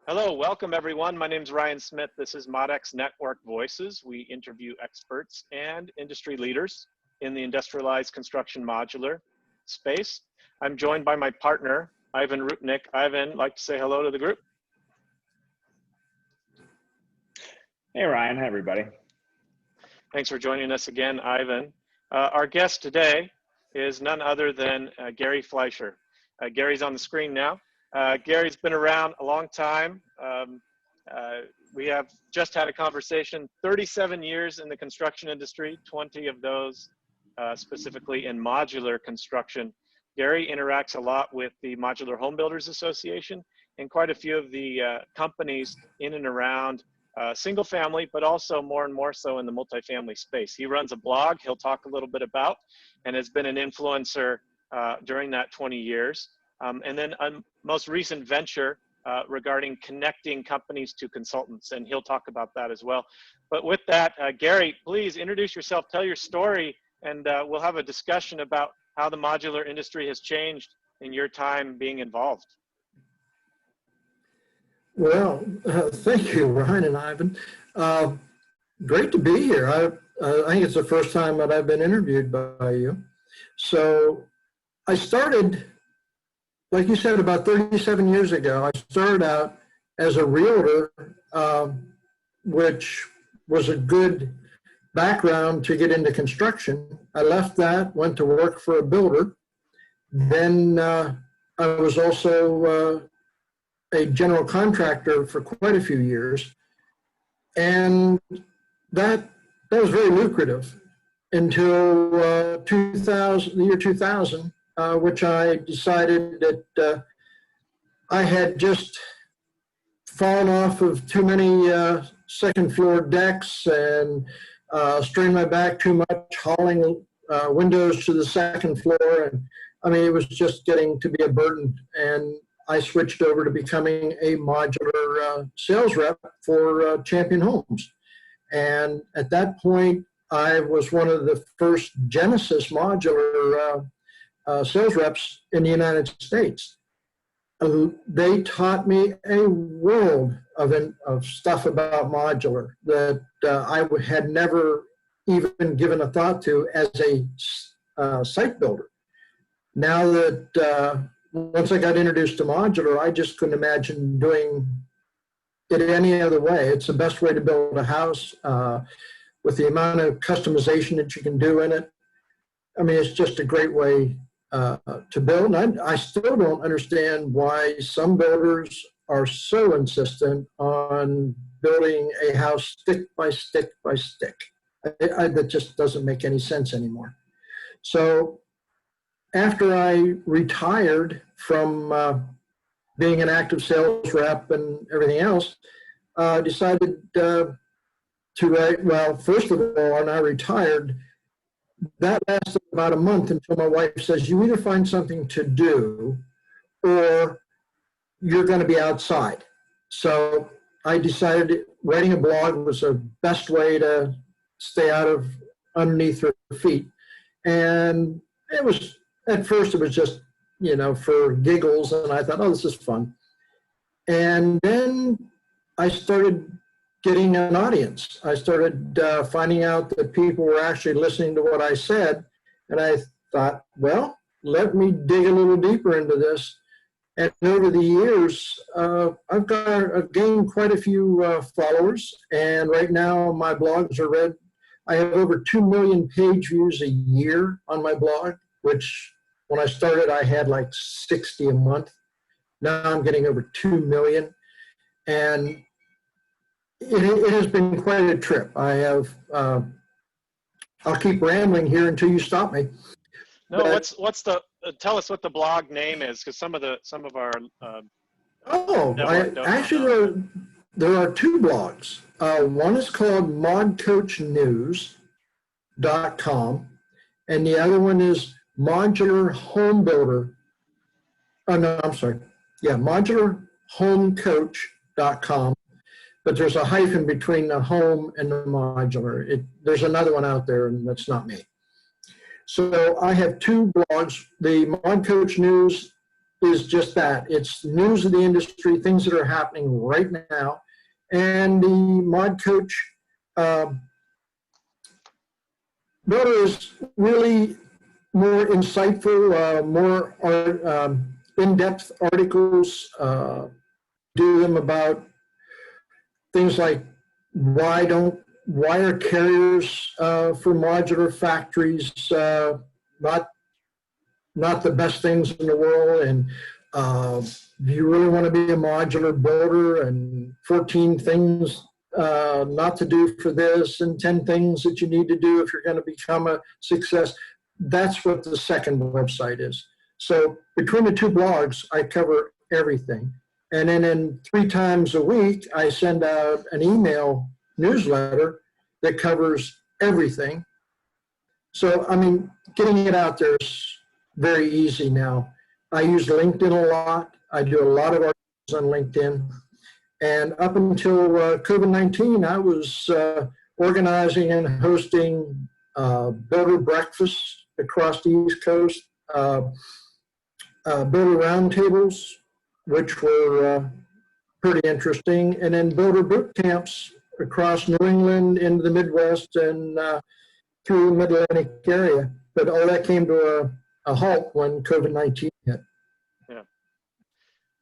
Hello, welcome everyone. My name is Ryan Smith. This is ModConnects Network Voices. We interview experts and industry leaders in the industrialized construction modular space. I'm joined by my partner, Ivan Rupnik. Ivan, like to say hello to the group? Hey Ryan, hi everybody. Thanks for joining us again, Ivan. Our guest today is none other than Gary Fleischer. Gary's on the screen now. Gary's been around a long time. We have just had a conversation, 37 years in the construction industry, 20 of those specifically in modular construction. Gary interacts a lot with the Modular Home Builders Association and quite a few of the companies in and around single family, but also more and more so in the multifamily space. He runs a blog he'll talk a little bit about and has been an influencer during that 20 years. And then a most recent venture regarding connecting companies to consultants, and he'll talk about that as well. But with that, Gary, please introduce yourself, tell your story, and we'll have a discussion about how the modular industry has changed in your time being involved. Well, thank you, Ryan and Ivan. Great to be here. I think it's the first time that I've been interviewed by you. So I started, like you said, about 37 years ago. I started out as a realtor, which was a good background to get into construction. I left that, went to work for a builder. Then I was also a general contractor for quite a few years. And that was very lucrative until the year 2000. Which I decided that I had just fallen off of too many second floor decks and strained my back too much, hauling windows to the second floor. And I mean, it was just getting to be a burden. And I switched over to becoming a modular sales rep for Champion Homes. And at that point, I was one of the first Genesis modular sales reps in the United States. They taught me a world of stuff about modular that I had never even given a thought to as a site builder. Now that once I got introduced to modular, I just couldn't imagine doing it any other way. It's the best way to build a house with the amount of customization that you can do in it. I mean, it's just a great way to build. And I still don't understand why some builders are so insistent on building a house stick by stick by stick. That just doesn't make any sense anymore. So after I retired from being an active sales rep and everything else, I decided to write, well, first of all, when I retired, that lasted about a month until my wife says, you either find something to do or you're going to be outside. So I decided writing a blog was the best way to stay out of underneath her feet. And it was, at first it was just, you know, for giggles. And I thought, oh, this is fun. And then I started getting an audience. I started finding out that people were actually listening to what I said. And I thought, well, let me dig a little deeper into this. And over the years, I've gained quite a few followers. And right now my blogs are read. I have over 2 million page views a year on my blog, which when I started, I had like 60 a month. Now I'm getting over 2 million. And it has been quite a trip. I have, I'll keep rambling here until you stop me. No, but what's the, tell us what the blog name is, because some of our actually there are two blogs. One is called ModCoachNews.com, and the other one is Modular Home Builder. Oh no, I'm sorry. Yeah, ModularHomeCoach.com. But there's a hyphen between the home and the modular. There's another one out there, and that's not me. So I have two blogs. The Mod Coach News is just that. It's news of the industry, things that are happening right now. And the Mod Coach builder is really more insightful, more in-depth articles, do them about things like why are carriers for modular factories not the best things in the world, and do you really want to be a modular builder, and 14 things not to do for this, and 10 things that you need to do if you're going to become a success. That's what the second website is. So between the two blogs, I cover everything. And then 3 times a week, I send out an email newsletter that covers everything. So, I mean, getting it out there is very easy now. I use LinkedIn a lot. I do a lot of articles on LinkedIn. And up until COVID-19, I was organizing and hosting builder breakfasts across the East Coast, builder roundtables, which were pretty interesting, and then builder boot camps across New England into the Midwest and through the Mid-Atlantic area. But all that came to a halt when COVID-19 hit. Yeah.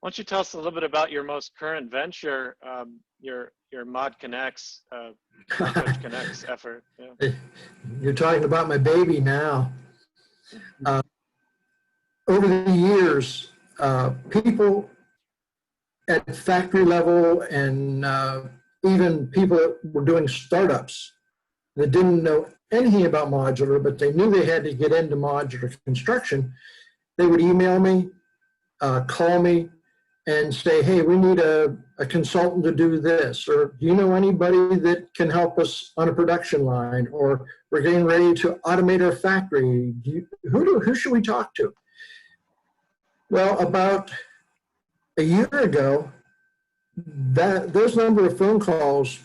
Why don't you tell us a little bit about your most current venture, your ModConnects, ModConnects effort? Yeah. You're talking about my baby now. Over the years, people at factory level and even people that were doing startups that didn't know anything about modular, but they knew they had to get into modular construction, they would email me, call me, and say, hey, we need a consultant to do this, or do you know anybody that can help us on a production line, or we're getting ready to automate our factory. Who should we talk to? Well, about a year ago, those number of phone calls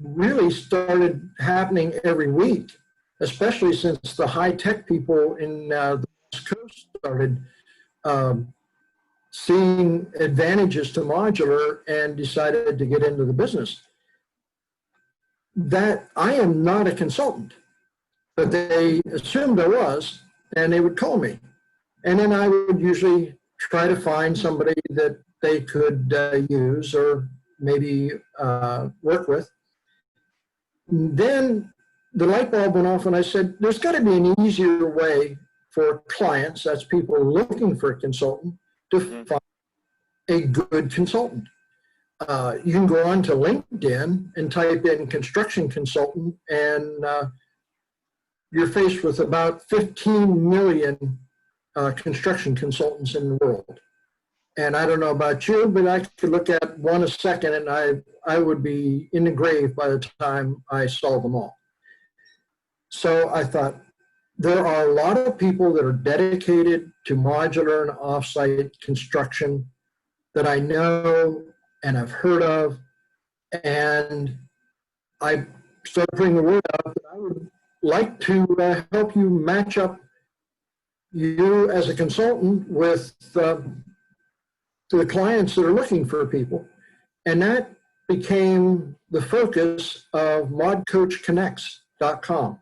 really started happening every week, especially since the high-tech people in the West Coast started seeing advantages to modular and decided to get into the business. That I am not a consultant, but they assumed I was, and they would call me. And then I would usually try to find somebody that they could use or maybe work with. Then the light bulb went off and I said, there's got to be an easier way for clients, that's people looking for a consultant, to find a good consultant. You can go on to LinkedIn and type in construction consultant, and you're faced with about 15 million construction consultants in the world. And I don't know about you, but I could look at one a second and I would be in the grave by the time I saw them all. So I thought, there are a lot of people that are dedicated to modular and offsite construction that I know and I've heard of, and I started putting the word out that I would like to help you match up you as a consultant with to the clients that are looking for people. And that became the focus of ModCoachConnects.com.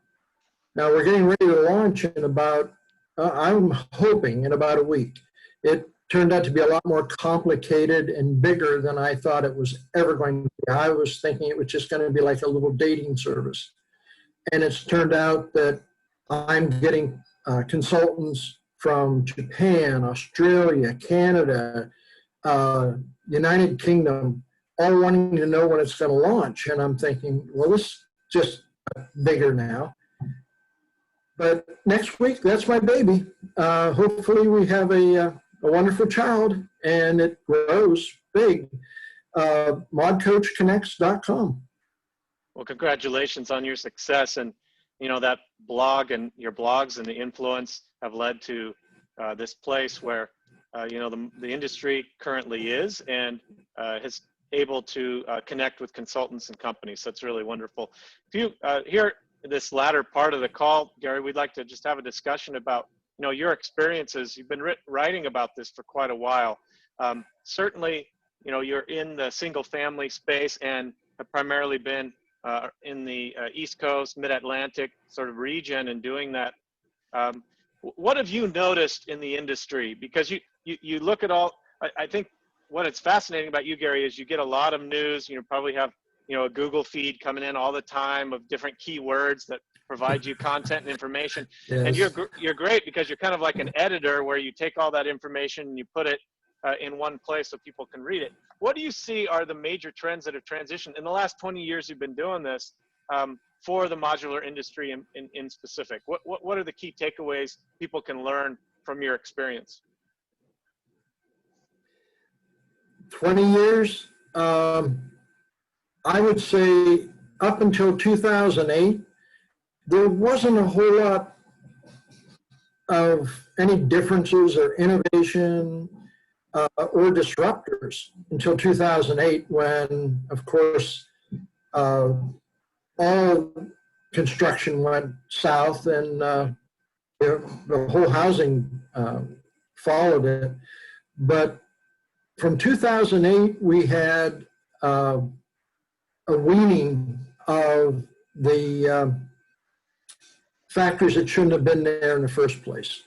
Now we're getting ready to launch in about, I'm hoping in about a week. It turned out to be a lot more complicated and bigger than I thought it was ever going to be. I was thinking it was just going to be like a little dating service. And it's turned out that I'm getting consultants from Japan, Australia, Canada, United Kingdom, all wanting to know when it's going to launch. And I'm thinking, well, this is just bigger now. But next week, that's my baby. Hopefully we have a wonderful child and it grows big. ModCoachConnects.com. Well, congratulations on your success. And, you know, that blog and your blogs and the influence have led to this place where, you know, the industry currently is and is able to connect with consultants and companies. So it's really wonderful. If you here, this latter part of the call, Gary, we'd like to just have a discussion about your experiences. You've been writing about this for quite a while. Certainly, you're in the single family space and have primarily been in the East Coast, Mid-Atlantic sort of region and doing that. What have you noticed in the industry? Because you look at all, I think what it's fascinating about you, Gary, is you get a lot of news. You probably have a Google feed coming in all the time of different keywords that provide you content and information. Yes. And you're great because you're kind of like an editor where you take all that information and you put it in one place so people can read it. What do you see are the major trends that have transitioned in the last 20 years you've been doing this for the modular industry in specific? What are the key takeaways people can learn from your experience? 20 years, I would say up until 2008, there wasn't a whole lot of any differences or innovation or disruptors until 2008, when, of course, all construction went south and the whole housing followed it. But from 2008, we had a weaning of the factories that shouldn't have been there in the first place.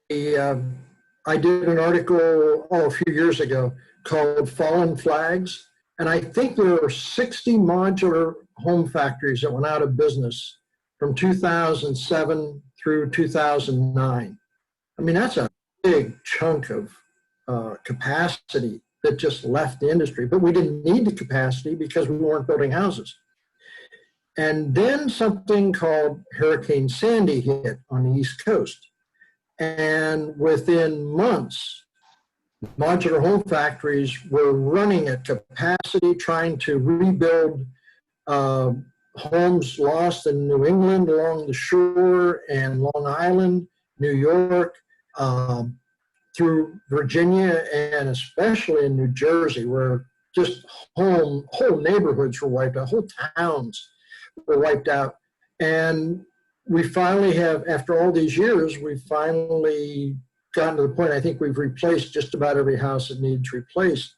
I did an article a few years ago called Fallen Flags, and I think there were 60 modular home factories that went out of business from 2007 through 2009. I mean, that's a big chunk of capacity that just left the industry, but we didn't need the capacity because we weren't building houses. And then something called Hurricane Sandy hit on the East Coast. And within months, modular home factories were running at capacity, trying to rebuild homes lost in New England along the shore and Long Island, New York, through Virginia, and especially in New Jersey, where just whole neighborhoods were wiped out, whole towns were wiped out. And we finally have, after all these years, we've finally gotten to the point, I think we've replaced just about every house that needs replaced,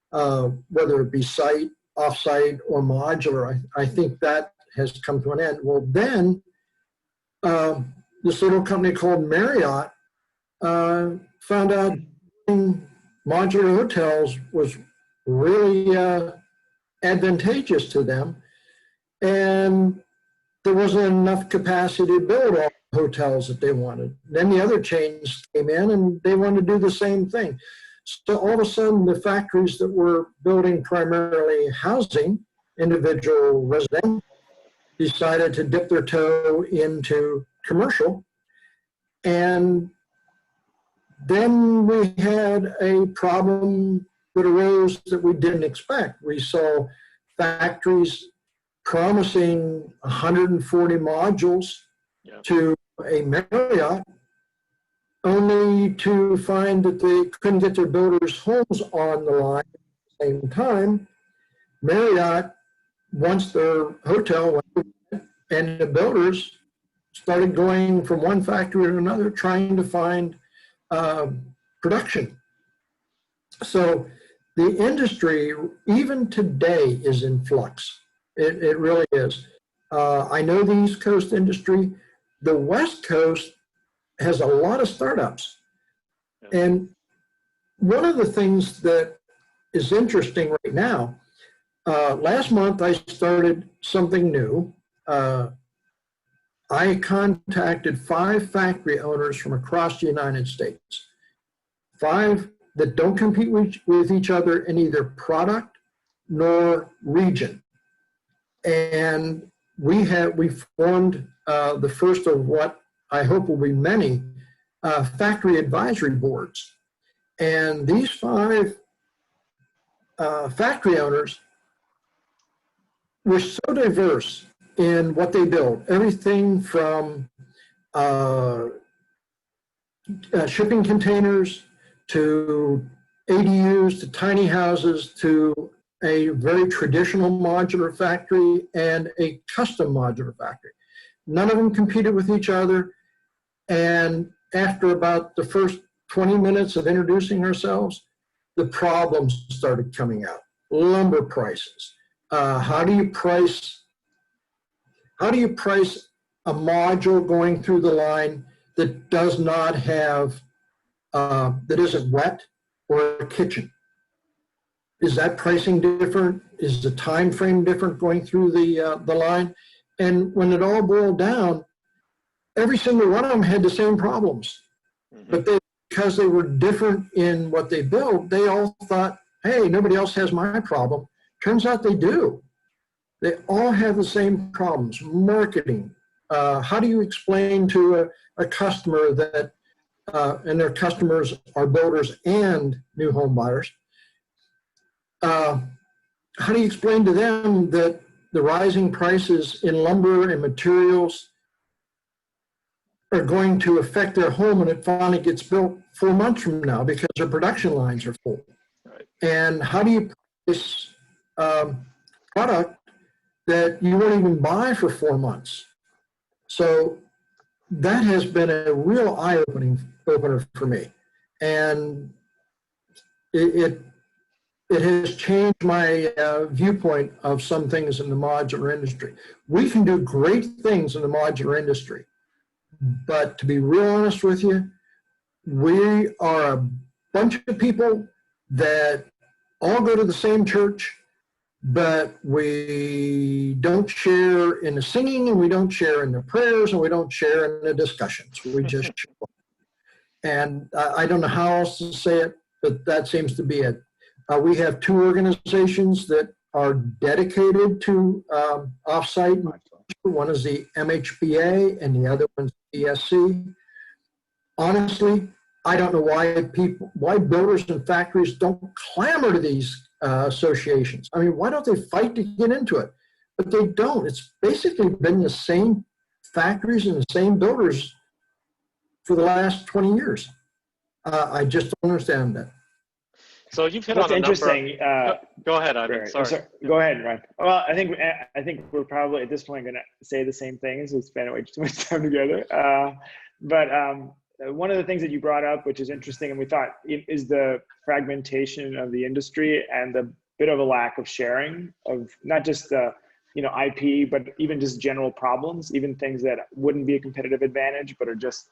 whether it be site, off-site, or modular. I think that has come to an end. Well, then this little company called Marriott found out modular hotels was really advantageous to them, and there wasn't enough capacity to build all the hotels that they wanted. Then the other chains came in and they wanted to do the same thing. So all of a sudden, the factories that were building primarily housing, individual residential, decided to dip their toe into commercial. And then we had a problem that arose that we didn't expect. We saw factories promising 140 modules to a Marriott, only to find that they couldn't get their builders' homes on the line at the same time. Marriott, once their hotel went, and the builders started going from one factory to another, trying to find production. So the industry, even today, is in flux. It really is. I know the East Coast industry. The West Coast has a lot of startups. And one of the things that is interesting right now, last month I started something new. I contacted 5 factory owners from across the United States, 5 that don't compete with each other in either product nor region. And we formed the first of what I hope will be many factory advisory boards. And these 5 factory owners were so diverse in what they build. Everything from shipping containers to ADUs to tiny houses to a very traditional modular factory and a custom modular factory. None of them competed with each other, and after about the first 20 minutes of introducing ourselves, the problems started coming out. Lumber prices. How do you price a module going through the line that does not have, that isn't wet or a kitchen? Is that pricing different? Is the time frame different going through the line? And when it all boiled down, every single one of them had the same problems. But because they were different in what they built, they all thought, hey, nobody else has my problem. Turns out they do. They all have the same problems. Marketing. How do you explain to a customer that, and their customers are builders and new home buyers, how do you explain to them that the rising prices in lumber and materials are going to affect their home when it finally gets built 4 months from now because their production lines are full? Right. And how do you price product that you won't even buy for 4 months? So that has been a real eye-opener for me. And it has changed my viewpoint of some things in the modular industry. We can do great things in the modular industry, but to be real honest with you, we are a bunch of people that all go to the same church, but we don't share in the singing, and we don't share in the prayers, and we don't share in the discussions. We just show up. And I don't know how else to say it, but that seems to be it. We have two organizations that are dedicated to offsite. One is the MHBA and the other one's ESC. Honestly, I don't know why builders and factories don't clamor to these associations. I mean, why don't they fight to get into it? But they don't. It's basically been the same factories and the same builders for the last 20 years. I just don't understand that. So you've hit That's on a interesting. go ahead, Ivan. Sorry. Go ahead, Ryan. Well, I think we're probably at this point going to say the same things. We spent way too much time together. But one of the things that you brought up, which is interesting, and we thought is the fragmentation of the industry and the bit of a lack of sharing of not just the IP, but even just general problems, even things that wouldn't be a competitive advantage, but are just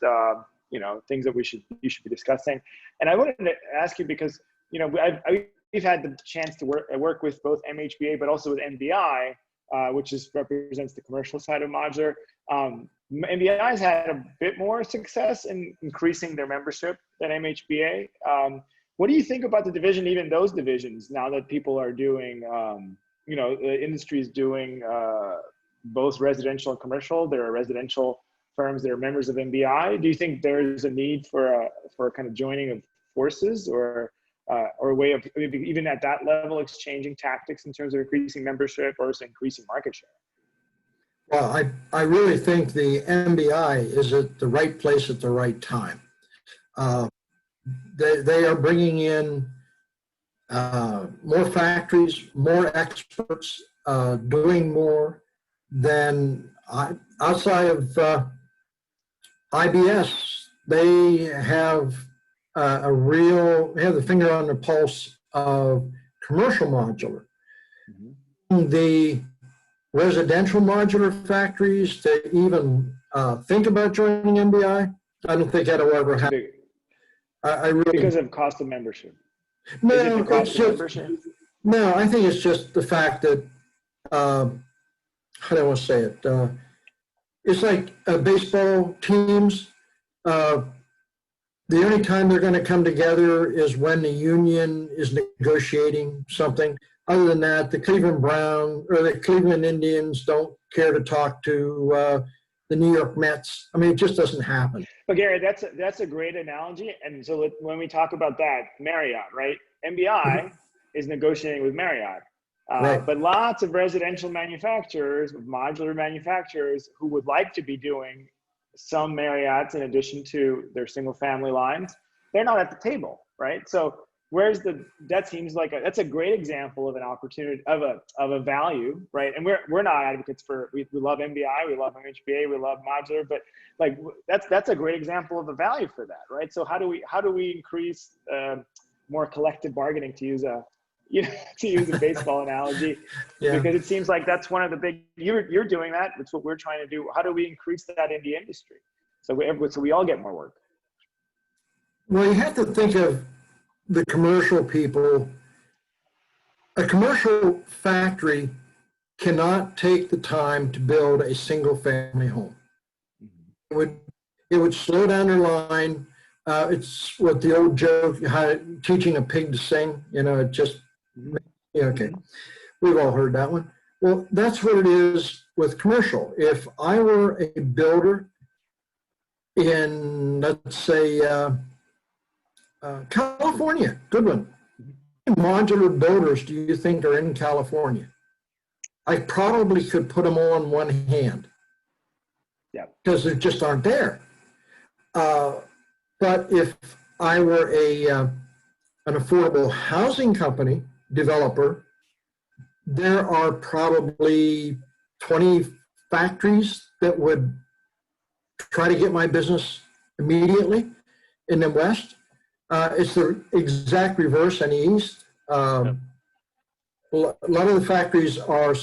things that you should be discussing. And I wanted to ask you because we've had the chance to work with both MHBA, but also with MBI, which represents the commercial side of modular. MBI has had a bit more success in increasing their membership than MHBA. What do you think about the division, even those divisions, now that people are doing, the industry is doing both residential and commercial? There are residential firms that are members of MBI. Do you think there's a need for a kind of joining of forces or a way of maybe even at that level exchanging tactics in terms of increasing membership or increasing market share? Well, I really think the MBI is at the right place at the right time. They are bringing in more factories, more experts, doing more than outside of IBS. They have they have the finger on the pulse of commercial modular. Mm-hmm. The residential modular factories to even think about joining MBI, I don't think that'll ever happen. I really, because of cost of membership. No, is it the cost of membership? No, I think it's just the fact that how do I want to say it? It's like baseball teams. The only time they're going to come together is when the union is negotiating something. Other than that, the Cleveland Browns or the Cleveland Indians don't care to talk to the New York Mets. I mean, it just doesn't happen. But Gary, that's a great analogy. And so when we talk about that, Marriott, right? MBI is negotiating with Marriott. Right. But lots of residential manufacturers, modular manufacturers who would like to be doing some Marriotts in addition to their single family lines, they're not at the table, right? So that seems like that's a great example of an opportunity of a value, right? And we're not advocates for, we love MBI, we love MHBA, we love modular, but like that's a great example of a value for that, right? So how do we increase more collective bargaining, to use a baseball analogy? Yeah. Because it seems like that's one of the big, you're doing that. That's what we're trying to do. How do we increase that in the industry so we all get more work? Well, you have to think of the commercial people. A commercial factory cannot take the time to build a single family home. It would slow down their line. It's what the old joke, teaching a pig to sing, it just, okay. We've all heard that one. Well, that's what it is with commercial. If I were a builder in, let's say, California, good one. How many modular builders do you think are in California? I probably could put them all on one hand. Yeah. Because they just aren't there. But if I were an affordable housing company developer, there are probably 20 factories that would try to get my business immediately in the West. It's the exact reverse in the East. A lot of the factories are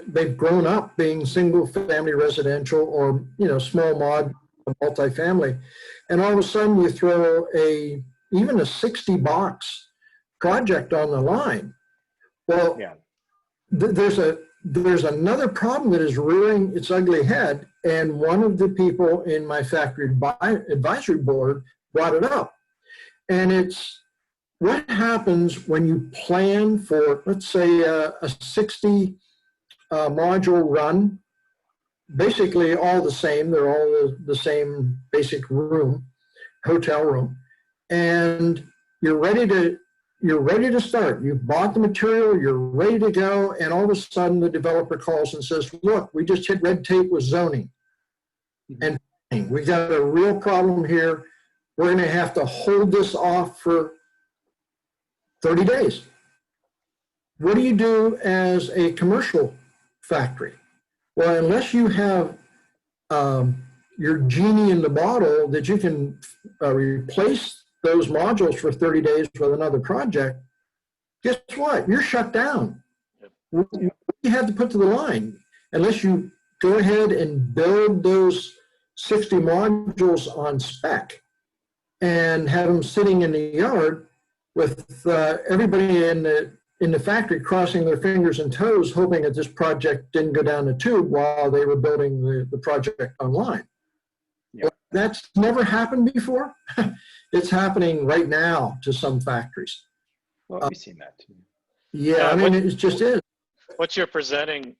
they've grown up being single family residential or, small mod multifamily. And all of a sudden you throw even a 60 box project on the line. Well, yeah. There's another problem that is rearing its ugly head. And one of the people in my factory advisory board brought it up. And it's what happens when you plan for, let's say, a 60 module run, basically all the same. They're all the same basic room, hotel room, and you're ready to start. You've bought the material, you're ready to go, and all of a sudden the developer calls and says, look, we just hit red tape with zoning. And we got a real problem here. We're going to have to hold this off for 30 days. What do you do as a commercial factory? Well, unless you have your genie in the bottle that you can replace those modules for 30 days with another project, guess what? You're shut down. What do you have to put to the line? Unless you go ahead and build those 60 modules on spec and have them sitting in the yard with everybody in the factory crossing their fingers and toes, hoping that this project didn't go down the tube while they were building the project online. Yeah. Well, that's never happened before. It's happening right now to some factories. Well, we've seen that too. Yeah, it just is. What you're presenting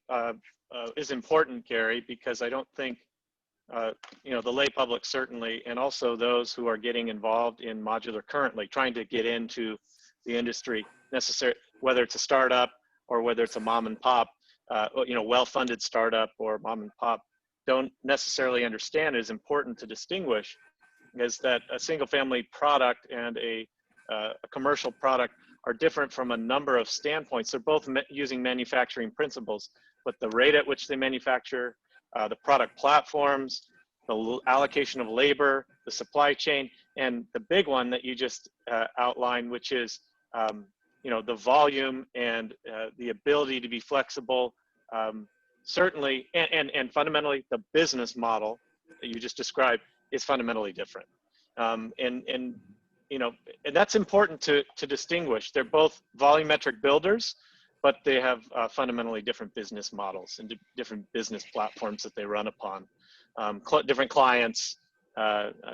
is important, Gary, because I don't think the lay public certainly, and also those who are getting involved in modular currently, trying to get into the industry, whether it's a startup or whether it's a mom and pop, well-funded startup or mom and pop, don't necessarily understand. It is important to distinguish is that a single-family product and a commercial product are different from a number of standpoints. They're both using manufacturing principles, but the rate at which they manufacture, the product platforms, the allocation of labor, the supply chain, and the big one that you just outlined, which is the volume and the ability to be flexible, certainly, and fundamentally the business model that you just described is fundamentally different. And that's important to distinguish. They're both volumetric builders, but they have fundamentally different business models and different business platforms that they run upon. Different clients,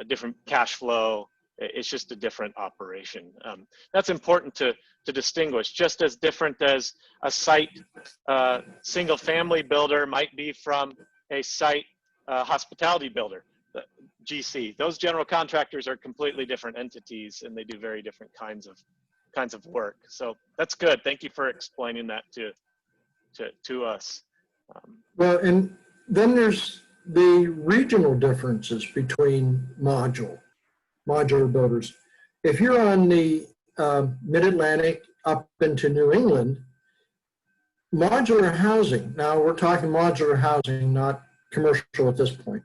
different cash flow. It's just a different operation. That's important to distinguish, just as different as a site single family builder might be from a site hospitality builder, the GC. Those general contractors are completely different entities and they do very different kinds of work. So that's good. Thank you for explaining that to us. Well, and then there's the regional differences between modular builders. If you're on the mid-Atlantic up into New England, modular housing, now we're talking modular housing, not commercial at this point,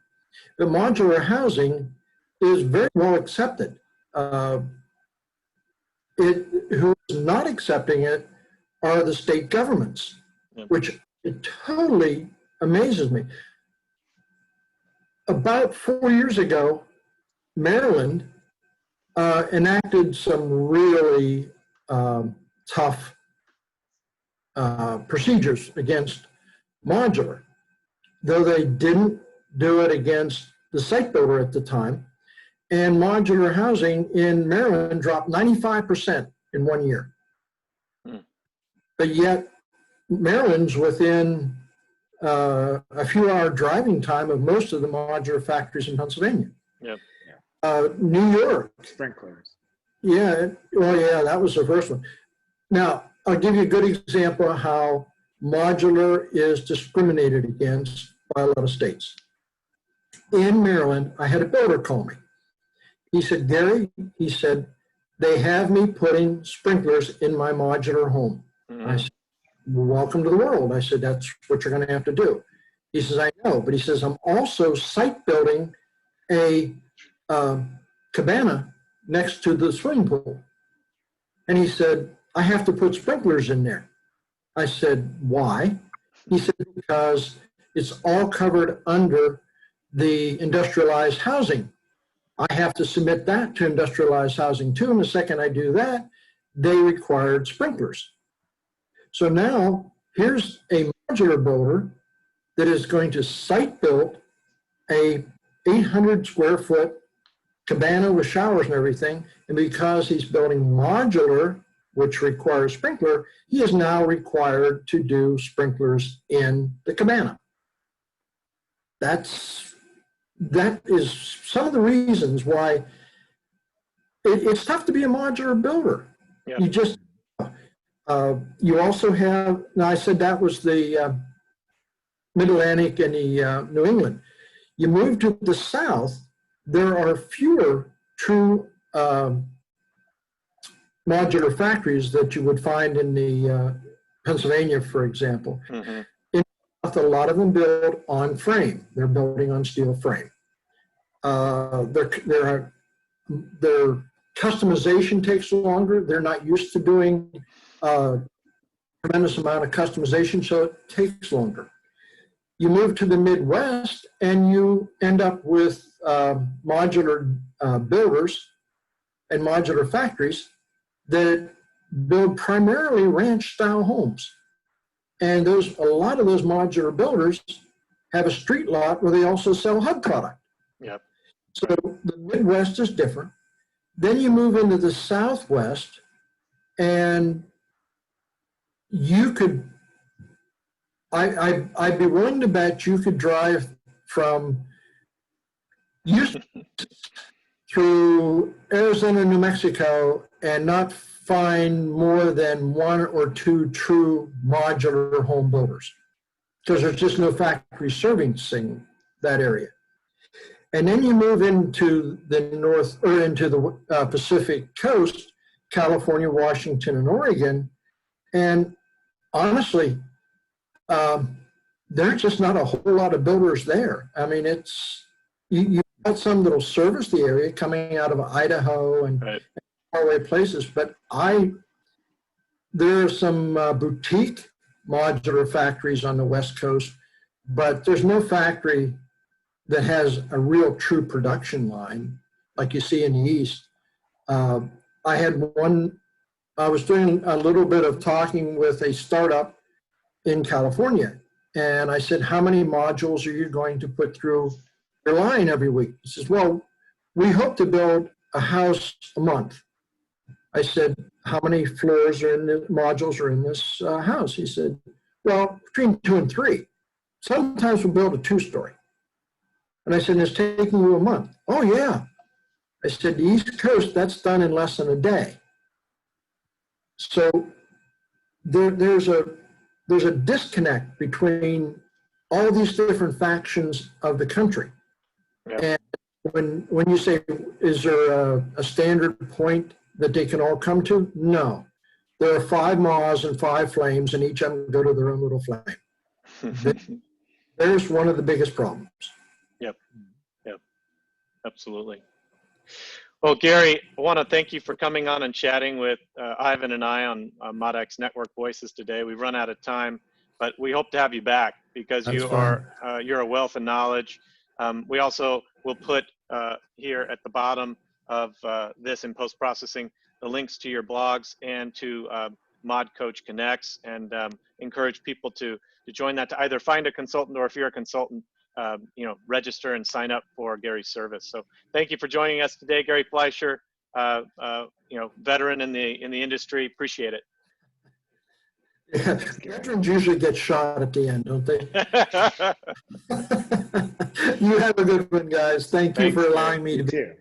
but modular housing is very well accepted. Who's not accepting it are the state governments, which it totally amazes me. About 4 years ago, Maryland enacted some really tough procedures against modular, though they didn't do it against the site builder at the time. And modular housing in Maryland dropped 95% in 1 year. But yet Maryland's within a few hour driving time of most of the modular factories in Pennsylvania. Yep. New York. Sprinklers. Yeah, well, yeah, that was the first one. Now, I'll give you a good example of how modular is discriminated against by a lot of states. In Maryland, I had a builder call me. He said, Gary, he said, they have me putting sprinklers in my modular home. I said, well, welcome to the world. I said, that's what you're going to have to do. He says, I know, but he says, I'm also site building a cabana next to the swimming pool. And he said, I have to put sprinklers in there. I said, why? He said, because it's all covered under the industrialized housing. I have to submit that to industrialized housing too. And the second I do that, they required sprinklers. So now here's a modular builder that is going to site build a 800 square foot cabana with showers and everything. And because he's building modular, which requires sprinkler, he is now required to do sprinklers in the cabana. That is some of the reasons why it's tough to be a modular builder. Yeah. You just, you also have, now I said that was the Mid-Atlantic and the New England. You move to the South, there are fewer true modular factories that you would find in the Pennsylvania, for example. In the South, a lot of them build on frame. They're building on steel frame. Their customization takes longer. They're not used to doing a tremendous amount of customization, so it takes longer. You move to the Midwest and you end up with modular builders and modular factories that build primarily ranch style homes. And a lot of those modular builders have a street lot where they also sell HUD product. Yep. So the Midwest is different. Then you move into the Southwest and you could, I'd be willing to bet you could drive from Houston through Arizona, New Mexico, and not find more than one or two true modular home builders because there's just no factory servicing that area. And then you move into the north or into the Pacific coast, California, Washington, and Oregon, and honestly, there's just not a whole lot of builders there. I mean, it's you've got some that'll service the area coming out of Idaho and faraway places, but there are some boutique modular factories on the West Coast, but there's no factory that has a real true production line like you see in the East. I was doing a little bit of talking with a startup in California, and I said, how many modules are you going to put through your line every week? He says, well, we hope to build a house a month. I said, how many floors are in the modules are in this house? He said, well, between 2 and 3. Sometimes we'll build a 2-story. And I said, it's taking you a month. Oh, yeah. I said, the East Coast, that's done in less than a day. So there's a disconnect between all these different factions of the country. Yeah. And when you say, is there a standard point that they can all come to? No. There are 5 maws and 5 flames, and each of them go to their own little flame. There's one of the biggest problems. Yep. Yep. Absolutely. Well, Gary, I want to thank you for coming on and chatting with Ivan and I on ModConnects Network Voices today. We've run out of time, but we hope to have you back because That's you fine. are you're a wealth of knowledge. We also will put here at the bottom of this in post-processing the links to your blogs and to ModCoach Connects, and encourage people to join that, to either find a consultant, or if you're a consultant, you know, register and sign up for Gary's service. So thank you for joining us today, Gary Fleischer, you know, veteran in the industry. Appreciate it. Yeah, veterans usually get shot at the end, don't they? You have a good one, guys. Thank you Thanks, for allowing me to You be. too.